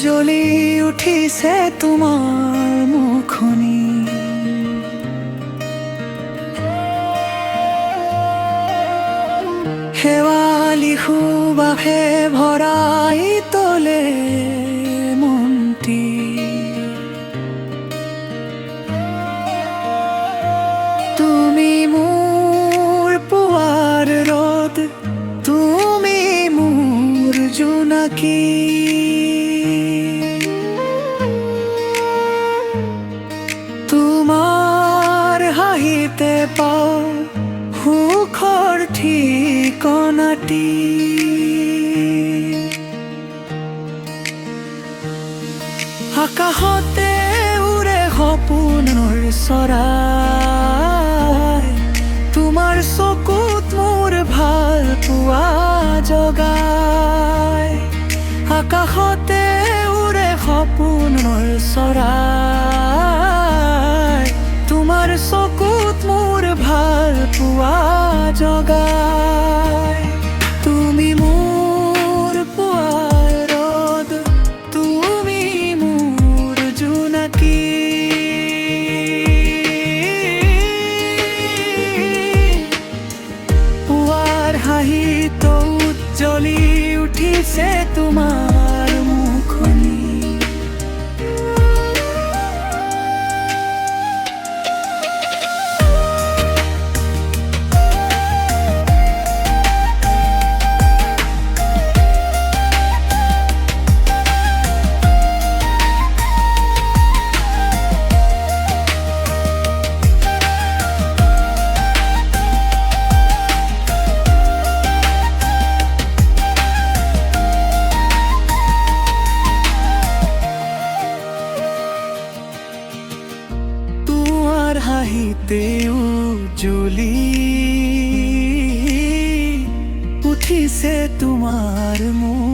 জ্বলি উঠিছে তোমাৰ মুখনি। শেৱালি সুবাসে ভৰাই তোলে মনটি। তুমি মোৰ পুৱাৰ ৰ'দ, তুমি মোৰ জোনাকী। তোমাৰ হাঁহিতে পাওঁ সুখৰ ঠিকনাটি। আকাশতে উৰে সপোনৰ চৰাই, তোমাৰ চকুত মোৰ ভাল পোৱা জগাই। আকাশতে উৰে সপোনৰ চৰাই, তোমাৰ চকুত মোৰ ভাল পোৱা জগাই। তুমি মোৰ পুৱাৰ ৰ'দ, তুমি মোৰ জোনাকী। পুৱাৰ হাঁহিত উজ্জ্বলি উঠিছে তোমাৰ মুখনি। হাঁহিতে উজ্জ্বলি উঠিছে তোমাৰ মুখ।